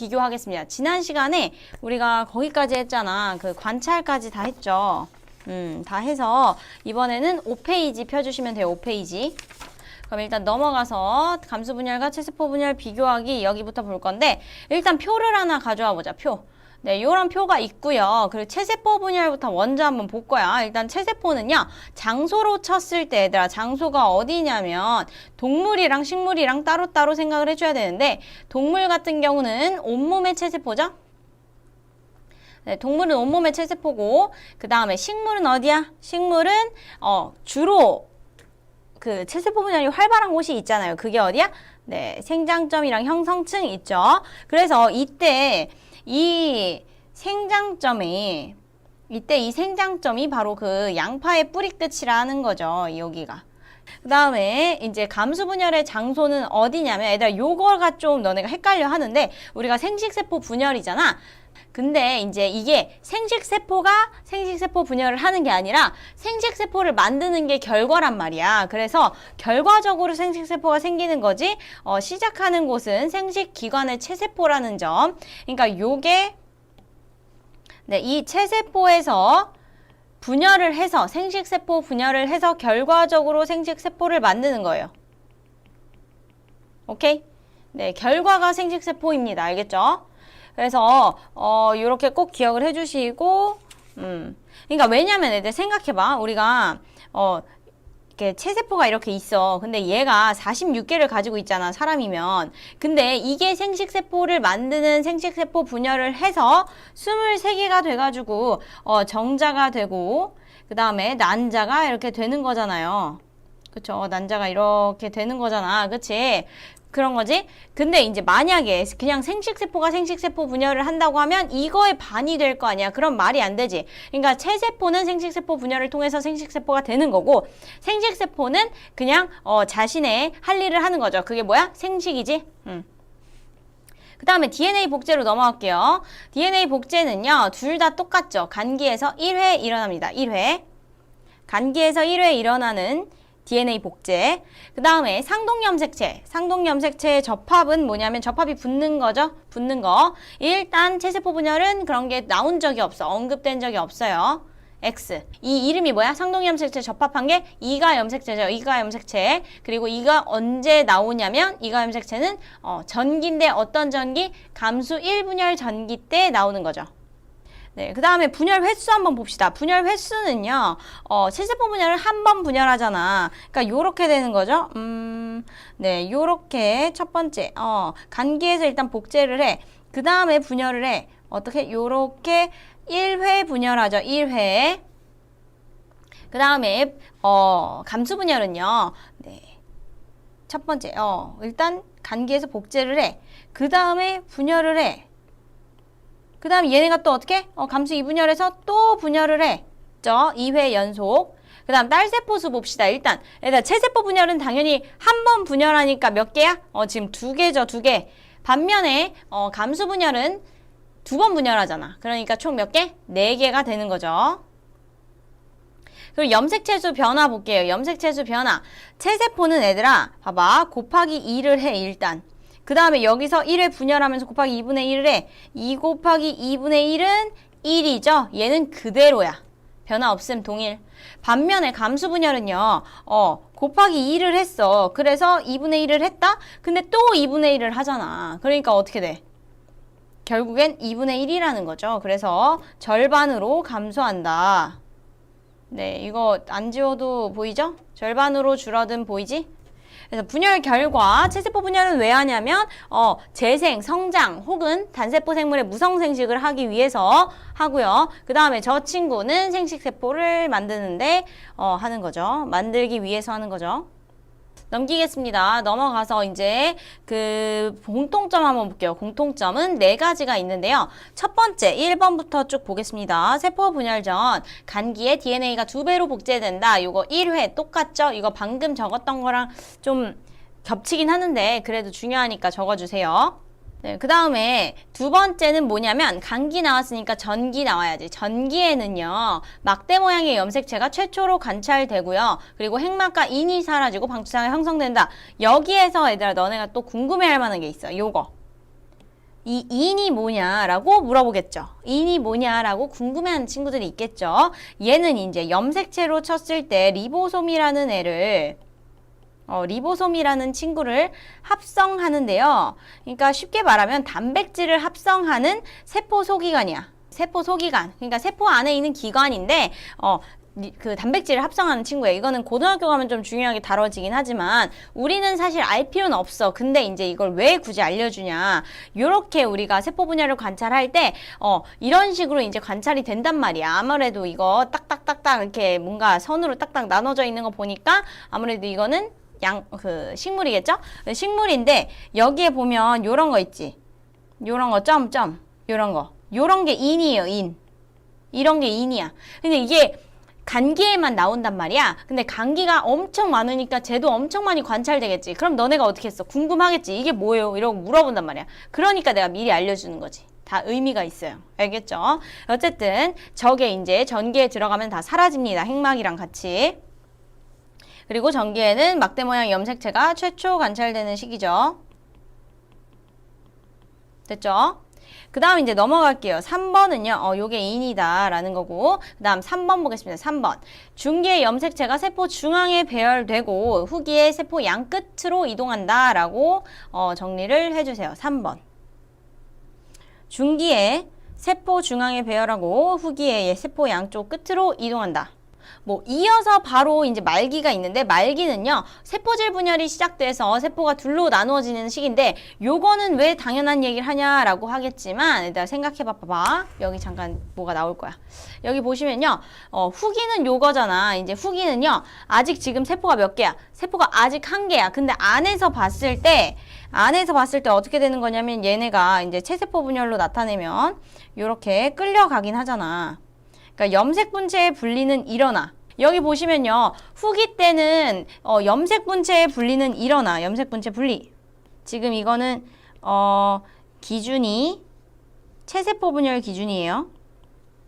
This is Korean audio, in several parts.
비교하겠습니다. 지난 시간에 우리가 거기까지 했잖아. 그 관찰까지 다 했죠. 다 해서 이번에는 5페이지 펴주시면 돼요. 5페이지. 그럼 일단 넘어가서 감수 분열과 채세포 분열 비교하기 여기부터 볼 건데 일단 표를 하나 가져와 보자. 표. 네, 요런 표가 있고요. 그리고 채세포 분열부터 먼저 한번 볼 거야. 일단 채세포는요. 장소로 쳤을 때 얘들아 장소가 어디냐면 동물이랑 식물이랑 따로따로 생각을 해줘야 되는데 동물 같은 경우는 온몸의 채세포죠. 네, 동물은 온몸의 채세포고 그 다음에 식물은 어디야? 식물은 주로 그 채세포 분열이 활발한 곳이 있잖아요. 그게 어디야? 네, 생장점이랑 형성층 있죠. 그래서 이때 이 생장점이 바로 그 양파의 뿌리 끝이라는 거죠. 여기가. 그 다음에 이제 감수 분열의 장소는 어디냐면 얘들아 요거가 좀 너네가 헷갈려 하는데 우리가 생식세포 분열이잖아. 근데 이제 이게 생식세포 분열을 하는 게 아니라 생식세포를 만드는 게 결과란 말이야. 그래서 결과적으로 생식세포가 생기는 거지 시작하는 곳은 생식기관의 채세포라는 점. 그러니까 요게 네, 이 채세포에서 분열을 해서 생식세포 분열을 해서 결과적으로 생식세포를 만드는 거예요. 오케이? 네, 결과가 생식세포입니다. 알겠죠? 그래서 요렇게 꼭 기억을 해주시고 그러니까 왜냐면 애들 생각해봐. 우리가 이렇게 채세포가 이렇게 있어. 근데 얘가 46개를 가지고 있잖아. 사람이면. 근데 이게 생식세포를 만드는 생식세포 분열을 해서 23개가 돼가지고 정자가 되고 그 다음에 난자가 이렇게 되는 거잖아요. 그쵸? 난자가 이렇게 되는 거잖아. 그치? 그런 거지? 근데 이제 만약에 그냥 생식세포가 생식세포 분열을 한다고 하면 이거의 반이 될 거 아니야. 그럼 말이 안 되지. 그러니까 채세포는 생식세포 분열을 통해서 생식세포가 되는 거고 생식세포는 그냥 자신의 할 일을 하는 거죠. 그게 뭐야? 생식이지? 그 다음에 DNA 복제로 넘어갈게요. DNA 복제는요. 둘 다 똑같죠. 간기에서 1회 일어납니다. 1회. 간기에서 1회 일어나는 DNA 복제. 그 다음에 상동염색체. 상동염색체의 접합은 뭐냐면 접합이 붙는 거죠. 붙는 거. 일단 채세포 분열은 그런 게 나온 적이 없어. 언급된 적이 없어요. X. 이 이름이 뭐야? 상동염색체 접합한 게 이가염색체죠. 이가염색체. 그리고 이가 언제 나오냐면 이가염색체는 전기인데 어떤 전기? 감수 1분열 전기 때 나오는 거죠. 네, 그 다음에 분열 횟수 한번 봅시다. 분열 횟수는요, 채세포 분열을 한 번 분열하잖아. 그러니까 요렇게 되는 거죠. 네, 요렇게 첫 번째, 간기에서 일단 복제를 해. 그 다음에 분열을 해. 어떻게? 요렇게 1회 분열하죠. 1회. 그 다음에, 감수 분열은요, 네. 첫 번째, 일단 간기에서 복제를 해. 그 다음에 분열을 해. 그 다음에 얘네가 또 어떻게? 감수 2분열해서 또 분열을 해. 2회 연속. 그 다음 딸세포수 봅시다. 일단 채세포 분열은 당연히 한 번 분열하니까 몇 개야? 지금 2개죠. 2개. 반면에 감수 분열은 2번 분열하잖아. 그러니까 총 몇 개? 4개가 되는 거죠. 그리고 염색체수 변화 볼게요. 염색체수 변화. 채세포는 얘들아 봐봐. 곱하기 2를 해 일단. 그 다음에 여기서 1회 분열하면서 곱하기 2분의 1을 해. 2 곱하기 2분의 1은 1이죠. 얘는 그대로야. 변화 없음 동일. 반면에 감수 분열은요. 곱하기 2를 했어. 그래서 2분의 1을 했다? 근데 또 2분의 1을 하잖아. 그러니까 어떻게 돼? 결국엔 2분의 1이라는 거죠. 그래서 절반으로 감소한다. 네, 이거 안 지워도 보이죠? 절반으로 줄어든 보이지? 그래서 분열 결과 채세포 분열은 왜 하냐면 재생, 성장 혹은 단세포 생물의 무성생식을 하기 위해서 하고요. 그 다음에 저 친구는 생식세포를 만드는데 하는 거죠. 만들기 위해서 하는 거죠. 넘기겠습니다. 넘어가서 이제 그 공통점 한번 볼게요. 공통점은 4가지가 있는데요. 첫 번째 1번부터 쭉 보겠습니다. 세포 분열 전 간기에 DNA가 2배로 복제된다. 요거 1회 똑같죠? 이거 방금 적었던 거랑 좀 겹치긴 하는데 그래도 중요하니까 적어주세요. 네, 그 다음에 두 번째는 뭐냐면 간기 나왔으니까 전기 나와야지. 전기에는요 막대 모양의 염색체가 최초로 관찰되고요. 그리고 핵막과 인이 사라지고 방추장이 형성된다. 여기에서 얘들아 너네가 또 궁금해할 만한 게 있어. 요거 이 인이 뭐냐라고 물어보겠죠. 인이 뭐냐라고 궁금해하는 친구들이 있겠죠. 얘는 이제 염색체로 쳤을 때 리보솜이라는 애를 리보솜이라는 친구를 합성하는데요. 그러니까 쉽게 말하면 단백질을 합성하는 세포 소기관이야. 세포 소기관. 그러니까 세포 안에 있는 기관인데 그 단백질을 합성하는 친구예요. 이거는 고등학교 가면 좀 중요하게 다뤄지긴 하지만 우리는 사실 알 필요는 없어. 근데 이제 이걸 왜 굳이 알려주냐. 요렇게 우리가 세포 분열을 관찰할 때 이런 식으로 이제 관찰이 된단 말이야. 아무래도 이거 딱딱딱딱 이렇게 뭔가 선으로 딱딱 나눠져 있는 거 보니까 아무래도 이거는 식물이겠죠? 식물인데 여기에 보면 요런 거 있지. 요런 거 점점 요런 거. 요런 게 인이에요. 인. 이런 게 인이야. 근데 이게 감기에만 나온단 말이야. 근데 감기가 엄청 많으니까 쟤도 엄청 많이 관찰되겠지. 그럼 너네가 어떻게 했어? 궁금하겠지. 이게 뭐예요? 이러고 물어본단 말이야. 그러니까 내가 미리 알려주는 거지. 다 의미가 있어요. 알겠죠? 어쨌든 저게 이제 전기에 들어가면 다 사라집니다. 핵막이랑 같이. 그리고 전기에는 막대 모양 염색체가 최초 관찰되는 시기죠. 됐죠? 그 다음 이제 넘어갈게요. 3번은요. 요게 인이다 라는 거고 그 다음 3번 보겠습니다. 3번. 중기의 염색체가 세포 중앙에 배열되고 후기의 세포 양 끝으로 이동한다 라고 정리를 해주세요. 3번. 중기의 세포 중앙에 배열하고 후기의 세포 양쪽 끝으로 이동한다. 뭐 이어서 바로 이제 말기가 있는데 말기는요 세포질 분열이 시작돼서 세포가 둘로 나누어지는 시기인데 요거는 왜 당연한 얘기를 하냐라고 하겠지만 일단 생각해봐. 여기 잠깐 뭐가 나올 거야. 여기 보시면요 후기는 요거잖아. 이제 후기는요 아직 지금 세포가 몇 개야? 세포가 아직 한 개야. 근데 안에서 봤을 때 어떻게 되는 거냐면 얘네가 이제 체세포 분열로 나타내면 요렇게 끌려가긴 하잖아. 그러니까 염색 분체의 분리는 일어나. 여기 보시면요. 후기 때는 염색 분체의 분리는 일어나. 염색 분체 분리. 지금 이거는 기준이 체세포 분열 기준이에요.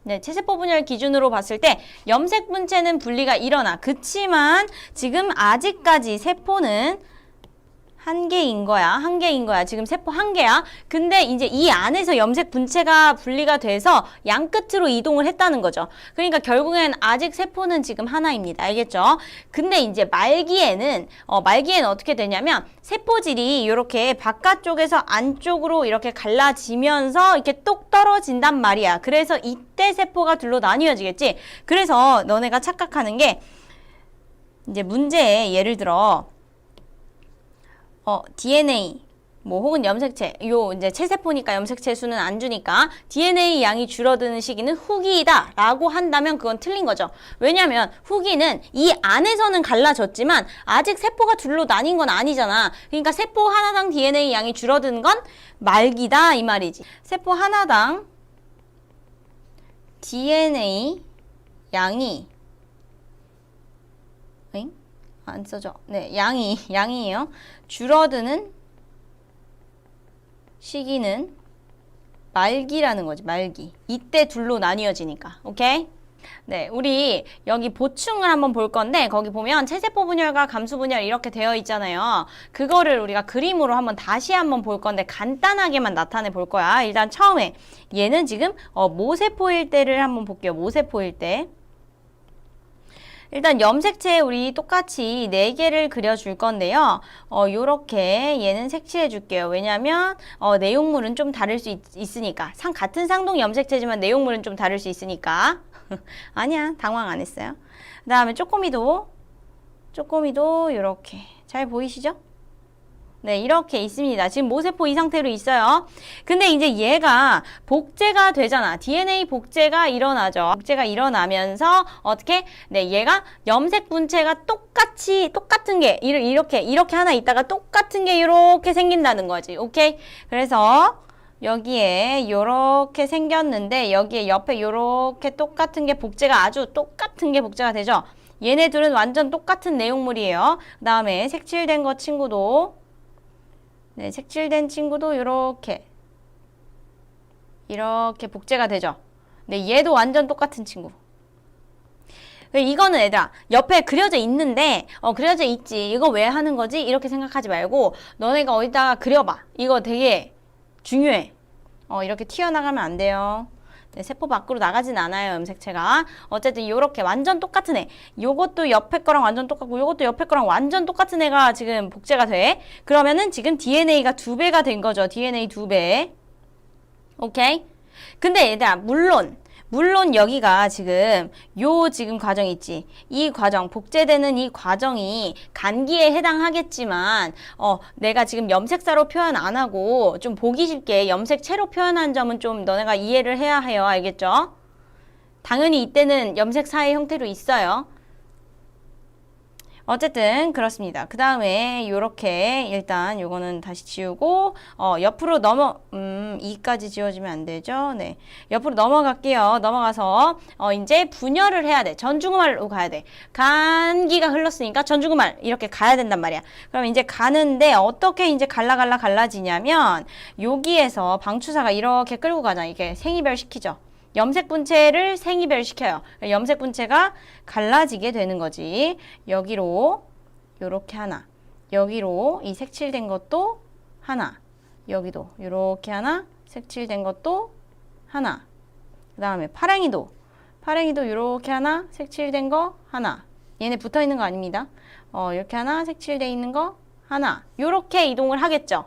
네, 체세포 분열 기준으로 봤을 때 염색 분체는 분리가 일어나. 그치만 지금 아직까지 세포는 한 개인 거야. 지금 세포 한 개야. 근데 이제 이 안에서 염색 분체가 분리가 돼서 양 끝으로 이동을 했다는 거죠. 그러니까 결국엔 아직 세포는 지금 하나입니다. 알겠죠? 근데 이제 말기에는 어떻게 되냐면 세포질이 이렇게 바깥쪽에서 안쪽으로 이렇게 갈라지면서 이렇게 똑 떨어진단 말이야. 그래서 이때 세포가 둘로 나뉘어지겠지. 그래서 너네가 착각하는 게 이제 문제에 예를 들어 DNA 뭐 혹은 염색체 이제 체세포니까 염색체 수는 안 주니까 DNA 양이 줄어드는 시기는 후기이다 라고 한다면 그건 틀린 거죠. 왜냐면 후기는 이 안에서는 갈라졌지만 아직 세포가 둘로 나뉜 건 아니잖아. 그러니까 세포 하나당 DNA 양이 줄어드는 건 말기다 이 말이지. 세포 하나당 DNA 양이 안 써져. 네, 양이에요. 줄어드는 시기는 말기라는 거지, 말기. 이때 둘로 나뉘어지니까. 오케이? 네, 우리 여기 보충을 한번 볼 건데 거기 보면 체세포 분열과 감수 분열 이렇게 되어 있잖아요. 그거를 우리가 그림으로 다시 한번 볼 건데 간단하게만 나타내 볼 거야. 일단 처음에 얘는 지금 모세포일 때를 한번 볼게요. 모세포일 때. 일단 염색체 우리 똑같이 4개를 그려줄 건데요. 요렇게 얘는 색칠해 줄게요. 왜냐면 내용물은 좀 다를 수 있으니까. 같은 상동 염색체지만 내용물은 좀 다를 수 있으니까. 아니야, 당황 안 했어요. 그 다음에 쪼꼬미도 요렇게. 잘 보이시죠? 네, 이렇게 있습니다. 지금 모세포 이 상태로 있어요. 근데 이제 얘가 복제가 되잖아. DNA 복제가 일어나죠. 복제가 일어나면서 어떻게? 네, 얘가 염색 분체가 똑같은 게 이렇게 하나 있다가 똑같은 게 이렇게 생긴다는 거지. 오케이? 그래서 여기에 요렇게 생겼는데 여기에 옆에 요렇게 똑같은 게 복제가 아주 똑같은 게 복제가 되죠. 얘네들은 완전 똑같은 내용물이에요. 그 다음에 색칠된 거 친구도 네, 색칠된 친구도 이렇게 복제가 되죠. 네, 얘도 완전 똑같은 친구. 이거는 얘들아 옆에 그려져 있는데 그려져 있지. 이거 왜 하는 거지? 이렇게 생각하지 말고 너네가 어디다가 그려봐. 이거 되게 중요해. 이렇게 튀어나가면 안 돼요. 네, 세포 밖으로 나가진 않아요, 염색체가. 어쨌든 요렇게 완전 똑같은 애. 요것도 옆에 거랑 완전 똑같고 요것도 옆에 거랑 완전 똑같은 애가 지금 복제가 돼. 그러면은 지금 DNA가 2배가 된 거죠. DNA 2배. 오케이? 근데 얘들아, 물론 여기가 지금 지금 과정 있지. 이 과정, 복제되는 이 과정이 간기에 해당하겠지만 내가 지금 염색사로 표현 안 하고 좀 보기 쉽게 염색체로 표현한 점은 좀 너네가 이해를 해야 해요. 알겠죠? 당연히 이때는 염색사의 형태로 있어요. 어쨌든 그렇습니다. 그 다음에 요렇게 일단 요거는 다시 지우고 옆으로 2까지 지워지면 안 되죠. 네, 옆으로 넘어갈게요. 넘어가서 이제 분열을 해야 돼. 전중후말로 가야 돼. 간기가 흘렀으니까 전중후말 이렇게 가야 된단 말이야. 그럼 이제 가는데 어떻게 이제 갈라지냐면 여기에서 방추사가 이렇게 끌고 가잖아. 이게 생이별 시키죠. 염색 분체를 생이별 시켜요. 염색 분체가 갈라지게 되는 거지. 여기로 요렇게 하나, 여기로 이 색칠된 것도 하나, 여기도 요렇게 하나, 색칠된 것도 하나. 그 다음에 파랭이도 요렇게 하나, 색칠된 거 하나. 얘네 붙어 있는 거 아닙니다. 이렇게 하나, 색칠돼 있는 거 하나. 요렇게 이동을 하겠죠.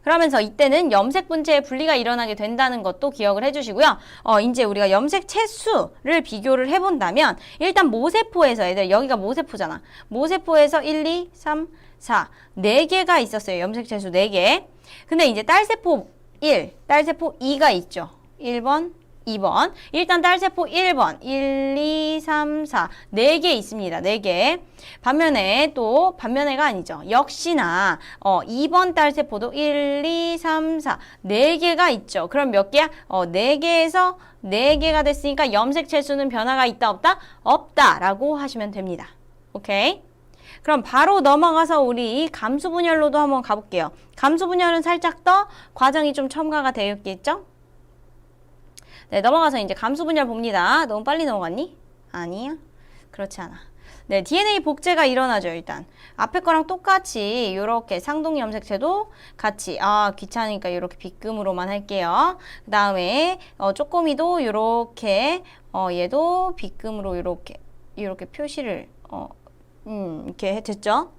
그러면서 이때는 염색 분체의 분리가 일어나게 된다는 것도 기억을 해주시고요. 이제 우리가 염색 채수를 비교를 해본다면 일단 모세포에서 얘들 여기가 모세포잖아. 모세포에서 1, 2, 3, 4 4개가 있었어요. 염색 채수 4개. 근데 이제 딸세포 1, 딸세포 2가 있죠. 1번, 2번. 일단 딸세포 1번, 1, 2, 3, 4 4개 있습니다. 4개. 반면에가 아니죠. 역시나 2번 딸세포도 1, 2, 3, 4 4개가 있죠. 그럼 몇 개야? 4개에서 4개가 됐으니까 염색 채수는 변화가 있다 없다? 없다라고 하시면 됩니다. 오케이? 그럼 바로 넘어가서 우리 감수 분열로도 한번 가볼게요. 감수 분열은 살짝 더 과정이 좀 첨가가 되어 있겠죠? 네, 넘어가서 이제 감수 분열 봅니다. 너무 빨리 넘어갔니? 아니야. 그렇지 않아. 네, DNA 복제가 일어나죠, 일단. 앞에 거랑 똑같이 요렇게 상동 염색체도 같이 귀찮으니까 요렇게 빗금으로만 할게요. 그 다음에 쪼꼬미도 요렇게 얘도 빗금으로 요렇게 표시를 이렇게 됐죠?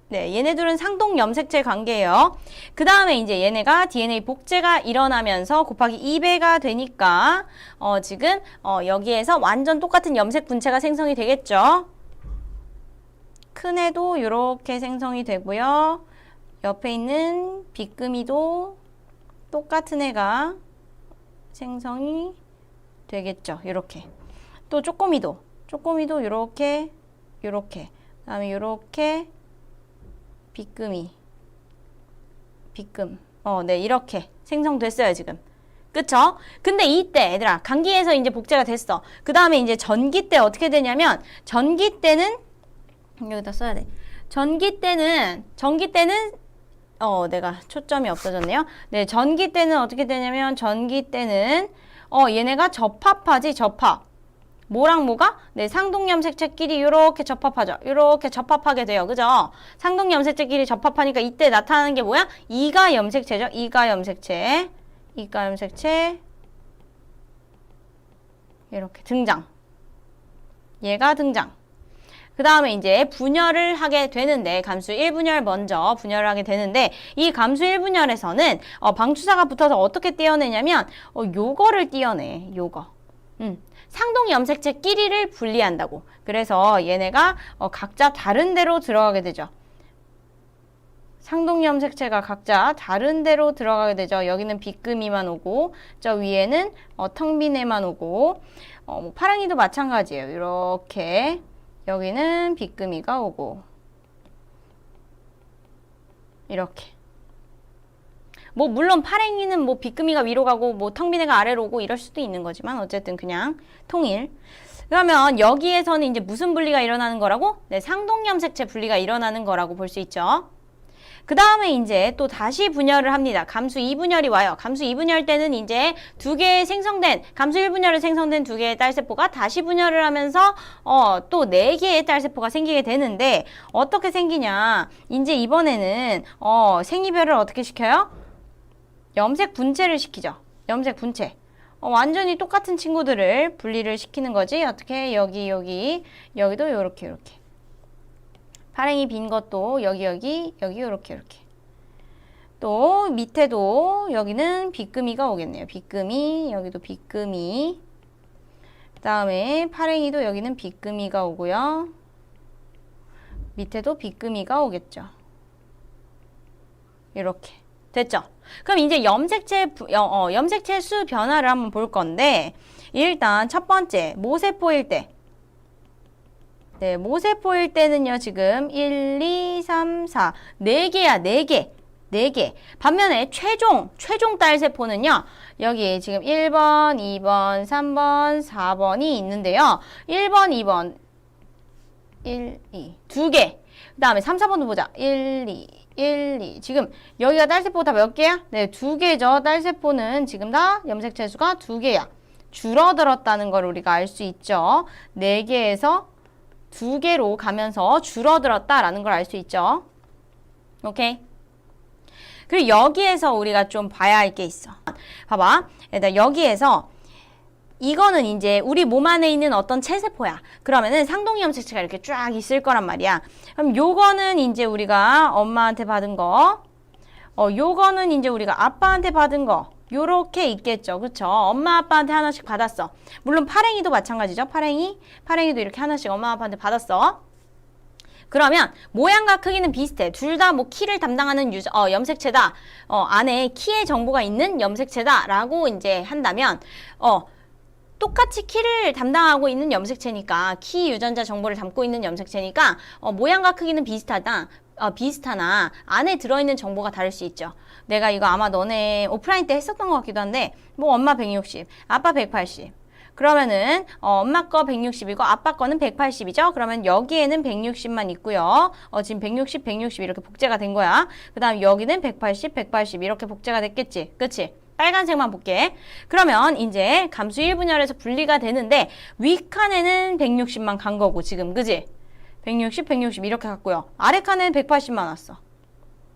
네, 얘네들은 상동 염색체 관계예요. 그 다음에 이제 얘네가 DNA 복제가 일어나면서 곱하기 2배가 되니까 지금 여기에서 완전 똑같은 염색 분체가 생성이 되겠죠. 큰 애도 이렇게 생성이 되고요. 옆에 있는 빗금이도 똑같은 애가 생성이 되겠죠. 이렇게. 또 쪼꼬미도 이렇게 그다음에 이렇게 빗금. 네, 이렇게 생성됐어요, 지금. 그쵸? 근데 이때, 얘들아, 간기에서 이제 복제가 됐어. 그 다음에 이제 전기 때 어떻게 되냐면, 전기 때는, 여기다 써야 돼. 전기 때는, 내가 초점이 없어졌네요. 네, 전기 때는 어떻게 되냐면, 얘네가 접합하지, 접합. 뭐랑 뭐가? 네, 상동염색체끼리 이렇게 접합하죠. 이렇게 접합하게 돼요. 그죠? 상동염색체끼리 접합하니까 이때 나타나는 게 뭐야? 이가 염색체죠. 이가 염색체. 이렇게 등장. 얘가 등장. 그 다음에 이제 분열을 하게 되는데, 감수 1분열 먼저 분열을 하게 되는데, 이 감수 1분열에서는 방추사가 붙어서 어떻게 떼어내냐면 요거를 떼어내. 요거. 상동 염색체끼리를 분리한다고. 그래서 얘네가 각자 다른 데로 들어가게 되죠. 상동 염색체가 각자 다른 데로 들어가게 되죠. 여기는 빗금이만 오고, 저 위에는 텅 빈 애만 오고, 파랑이도 마찬가지예요. 이렇게 여기는 빗금이가 오고, 이렇게. 물론 파랭이는 빗금이가 위로 가고 텅 빈 애가 아래로 오고 이럴 수도 있는 거지만 어쨌든 그냥 통일. 그러면 여기에서는 이제 무슨 분리가 일어나는 거라고? 네, 상동염색체 분리가 일어나는 거라고 볼 수 있죠. 그 다음에 이제 또 다시 분열을 합니다. 감수 2분열이 와요. 감수 2분열 때는 이제 감수 1분열에 생성된 2개의 딸세포가 다시 분열을 하면서 또 4개의 딸세포가 생기게 되는데 어떻게 생기냐. 이제 이번에는 생이별을 어떻게 시켜요? 염색 분체를 시키죠. 염색 분체. 완전히 똑같은 친구들을 분리를 시키는 거지. 어떻게? 여기도 요렇게. 파랭이 빈 것도 여기 요렇게. 또 밑에도 여기는 빗금이가 오겠네요. 빗금이, 여기도 빗금이. 그 다음에 파랭이도 여기는 빗금이가 오고요. 밑에도 빗금이가 오겠죠. 이렇게. 됐죠? 그럼 이제 염색체 수 변화를 한번 볼 건데, 일단 첫 번째, 모세포일 때. 네, 모세포일 때는요, 지금 1, 2, 3, 4. 4개야, 4개. 4개. 반면에 최종 딸세포는요, 여기 지금 1번, 2번, 3번, 4번이 있는데요. 1번, 2번, 1, 2. 2개. 그 다음에 3, 4번도 보자. 1, 2. 지금 여기가 딸세포 다 몇 개야? 네, 2개죠. 딸세포는 지금 다 염색체 수가 2개야. 줄어들었다는 걸 우리가 알 수 있죠. 4개에서 2개로 가면서 줄어들었다라는 걸 알 수 있죠. 오케이? 그리고 여기에서 우리가 좀 봐야 할 게 있어. 봐봐. 일단 여기에서 이거는 이제 우리 몸 안에 있는 어떤 체세포야. 그러면은 상동 염색체가 이렇게 쫙 있을 거란 말이야. 그럼 요거는 이제 우리가 엄마한테 받은 거, 요거는 이제 우리가 아빠한테 받은 거, 요렇게 있겠죠. 그쵸? 엄마 아빠한테 하나씩 받았어. 물론 파랭이도 마찬가지죠. 파랭이도 이렇게 하나씩 엄마 아빠한테 받았어. 그러면 모양과 크기는 비슷해. 둘 다 뭐 키를 담당하는 염색체다. 안에 키의 정보가 있는 염색체다. 라고 이제 한다면, 똑같이 키를 담당하고 있는 염색체니까, 키 유전자 정보를 담고 있는 염색체니까, 모양과 크기는 비슷하나, 안에 들어있는 정보가 다를 수 있죠. 내가 이거 아마 너네 오프라인 때 했었던 것 같기도 한데, 뭐 엄마 160, 아빠 180. 그러면은 엄마 거 160이고 아빠 거는 180이죠. 그러면 여기에는 160만 있고요. 지금 160 이렇게 복제가 된 거야. 그 다음 여기는 180 이렇게 복제가 됐겠지. 그치? 빨간색만 볼게. 그러면 이제 감수 1분열에서 분리가 되는데 윗칸에는 160만 간 거고 지금 그지? 160 이렇게 갔고요. 아래 칸에는 180만 왔어.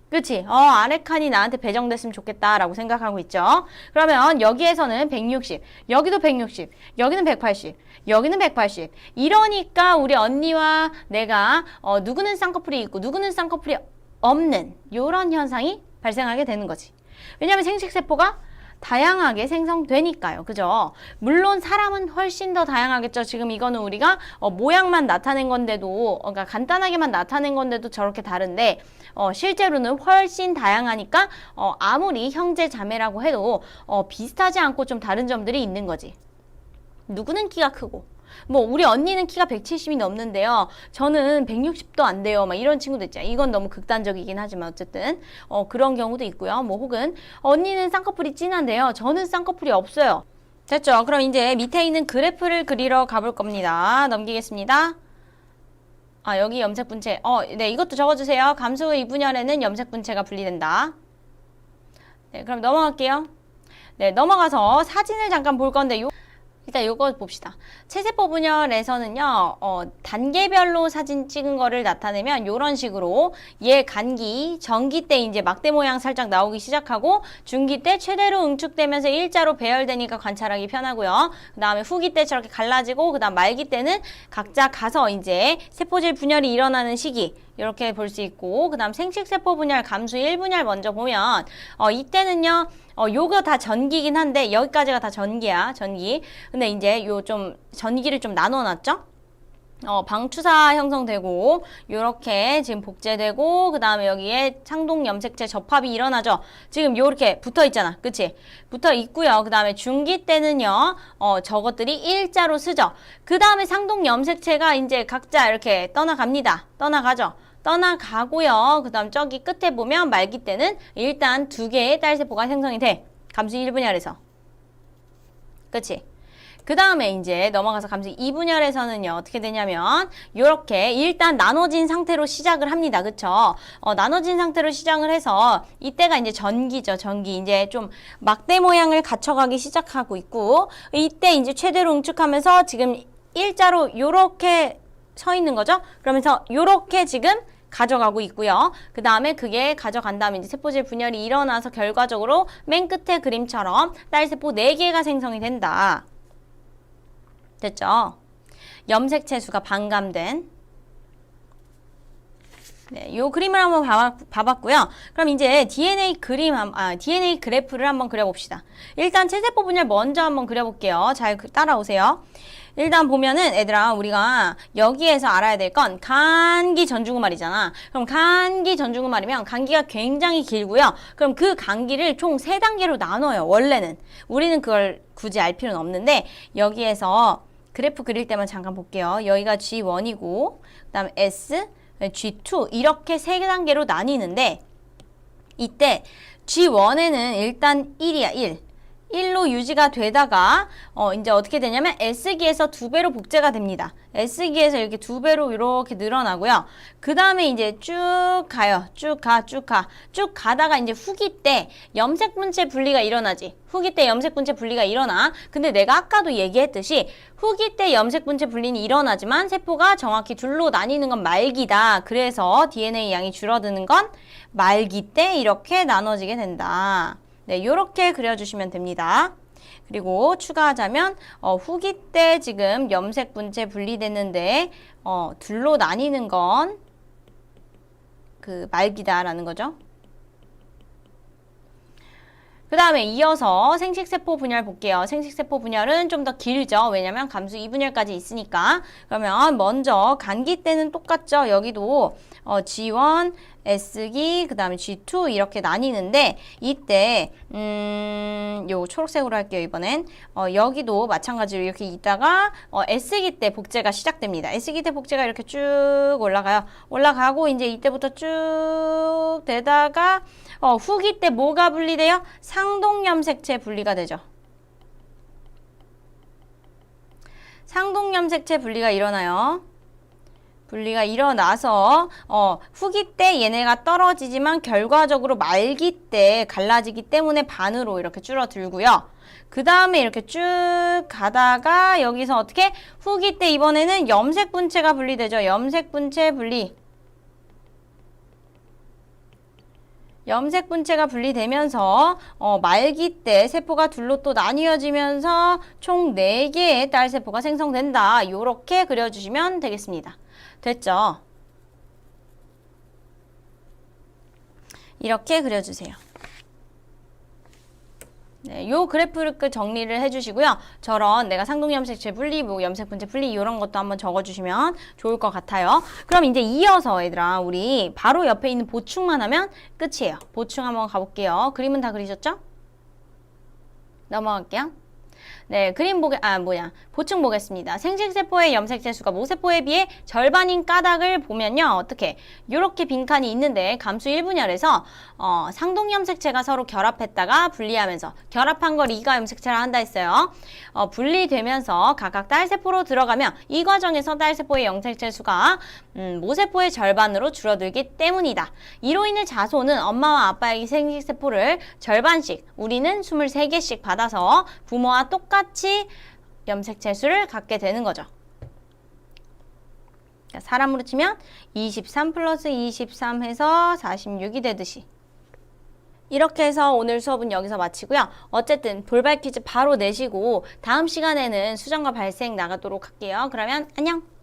그치? 아래 칸이 나한테 배정됐으면 좋겠다라고 생각하고 있죠. 그러면 여기에서는 160, 여기도 160, 여기는 180, 여기는 180. 이러니까 우리 언니와 내가 누구는 쌍꺼풀이 있고 누구는 쌍꺼풀이 없는 이런 현상이 발생하게 되는 거지. 왜냐하면 생식세포가 다양하게 생성되니까요. 그죠? 물론 사람은 훨씬 더 다양하겠죠. 지금 이거는 우리가 모양만 나타낸 건데도 그러니까 간단하게만 나타낸 건데도 저렇게 다른데 실제로는 훨씬 다양하니까 아무리 형제 자매라고 해도 비슷하지 않고 좀 다른 점들이 있는 거지. 누구는 키가 크고 뭐 우리 언니는 키가 170이 넘는데요. 저는 160도 안 돼요. 막 이런 친구도 있죠. 이건 너무 극단적이긴 하지만 어쨌든 그런 경우도 있고요. 뭐 혹은 언니는 쌍꺼풀이 진한데요. 저는 쌍꺼풀이 없어요. 됐죠? 그럼 이제 밑에 있는 그래프를 그리러 가볼 겁니다. 넘기겠습니다. 여기 염색 분체. 네, 이것도 적어주세요. 감수 2분열에는 염색 분체가 분리된다. 네, 그럼 넘어갈게요. 네, 넘어가서 사진을 잠깐 볼 건데 일단 요거 봅시다. 체세포 분열에서는요, 단계별로 사진 찍은 거를 나타내면 요런 식으로 얘 간기, 전기 때 이제 막대 모양 살짝 나오기 시작하고 중기 때 최대로 응축되면서 일자로 배열되니까 관찰하기 편하고요. 그 다음에 후기 때 저렇게 갈라지고 그 다음 말기 때는 각자 가서 이제 세포질 분열이 일어나는 시기 이렇게 볼 수 있고 그 다음 생식세포 분열, 감수 1분열 먼저 보면 이때는요 요거 다 전기긴 한데 여기까지가 다 전기야. 전기. 근데 이제 요 좀 전기를 좀 나눠놨죠? 방추사 형성되고 요렇게 지금 복제되고 그 다음에 여기에 상동 염색체 접합이 일어나죠. 지금 요렇게 붙어 있잖아. 그치? 붙어 있고요. 그 다음에 중기 때는요 저것들이 일자로 쓰죠. 그 다음에 상동 염색체가 이제 각자 이렇게 떠나갑니다. 떠나가죠. 떠나가고요. 그 다음 저기 끝에 보면 말기 때는 일단 2개의 딸세포가 생성이 돼. 감수 1분열에서. 그치? 그 다음에 이제 넘어가서 감수 2분열에서는요, 어떻게 되냐면, 요렇게 일단 나눠진 상태로 시작을 합니다. 그쵸? 나눠진 상태로 시작을 해서, 이때가 이제 전기죠, 전기. 이제 좀 막대 모양을 갖춰가기 시작하고 있고, 이때 이제 최대로 응축하면서 지금 일자로 요렇게 서 있는 거죠? 그러면서 요렇게 지금 가져가고 있고요. 그 다음에 그게 가져간 다음에 이제 세포질 분열이 일어나서 결과적으로 맨 끝에 그림처럼 딸세포 4개가 생성이 된다. 됐죠? 염색체수가 반감된. 네, 요 그림을 한번 봐봤고요. 그럼 이제 DNA DNA 그래프를 한번 그려봅시다. 일단 체세포 분열 먼저 한번 그려볼게요. 잘 따라오세요. 일단 보면은 얘들아 우리가 여기에서 알아야 될 건 간기 전주구말이잖아. 그럼 간기 전주구말이면 간기가 굉장히 길고요. 그럼 그 간기를 총 3단계로 나눠요. 원래는. 우리는 그걸 굳이 알 필요는 없는데 여기에서 그래프 그릴 때만 잠깐 볼게요. 여기가 G1이고 그 다음에 S, G2 이렇게 3단계로 나뉘는데 이때 G1에는 일단 1이야 1. 1로 유지가 되다가 이제 어떻게 되냐면 S기에서 2배로 복제가 됩니다. S기에서 이렇게 2배로 이렇게 늘어나고요. 그 다음에 이제 쭉 가요. 쭉 가다가 이제 후기 때 염색분체 분리가 일어나지. 후기 때 염색분체 분리가 일어나. 근데 내가 아까도 얘기했듯이 후기 때 염색분체 분리는 일어나지만 세포가 정확히 둘로 나뉘는 건 말기다. 그래서 DNA 양이 줄어드는 건 말기 때 이렇게 나눠지게 된다. 네, 요렇게 그려주시면 됩니다. 그리고 추가하자면 후기 때 지금 염색 분체 분리됐는데 둘로 나뉘는 건 그 말기다라는 거죠. 그 다음에 이어서 생식세포 분열 볼게요. 생식세포 분열은 좀 더 길죠. 왜냐면 감수 2분열까지 있으니까. 그러면 먼저 간기 때는 똑같죠. 여기도 G1, S기, 그 다음에 G2 이렇게 나뉘는데 이때 요 초록색으로 할게요. 이번엔 여기도 마찬가지로 이렇게 있다가 S기 때 복제가 시작됩니다. S기 때 복제가 이렇게 쭉 올라가요. 올라가고 이제 이때부터 쭉 되다가 후기 때 뭐가 분리돼요? 상동염색체 분리가 되죠. 상동염색체 분리가 일어나요. 분리가 일어나서 후기 때 얘네가 떨어지지만 결과적으로 말기 때 갈라지기 때문에 반으로 이렇게 줄어들고요. 그 다음에 이렇게 쭉 가다가 여기서 어떻게 후기 때 이번에는 염색분체가 분리되죠. 염색분체 분리. 염색분체가 분리되면서 말기 때 세포가 둘로 또 나뉘어지면서 총 4개의 딸세포가 생성된다. 요렇게 그려주시면 되겠습니다. 됐죠? 이렇게 그려주세요. 네, 요 그래프를 정리를 해주시고요. 저런 내가 상동염색체 분리, 뭐 염색분체 분리 이런 것도 한번 적어주시면 좋을 것 같아요. 그럼 이제 이어서 얘들아 우리 바로 옆에 있는 보충만 하면 끝이에요. 보충 한번 가볼게요. 그림은 다 그리셨죠? 넘어갈게요. 네, 보충 보겠습니다. 생식세포의 염색체 수가 모세포에 비해 절반인 까닭을 보면요. 어떻게? 요렇게 빈칸이 있는데 감수 1분열에서 상동염색체가 서로 결합했다가 분리하면서 결합한 걸 이가 염색체라 한다 했어요. 분리되면서 각각 딸세포로 들어가면 이 과정에서 딸세포의 염색체 수가 모세포의 절반으로 줄어들기 때문이다. 이로 인해 자손은 엄마와 아빠의 생식세포를 절반씩, 우리는 23개씩 받아서 부모와 똑같이 염색체 수를 갖게 되는 거죠. 사람으로 치면 23 플러스 23 해서 46이 되듯이. 이렇게 해서 오늘 수업은 여기서 마치고요. 어쨌든 돌발 퀴즈 바로 내시고 다음 시간에는 수정과 발생 나가도록 할게요. 그러면 안녕!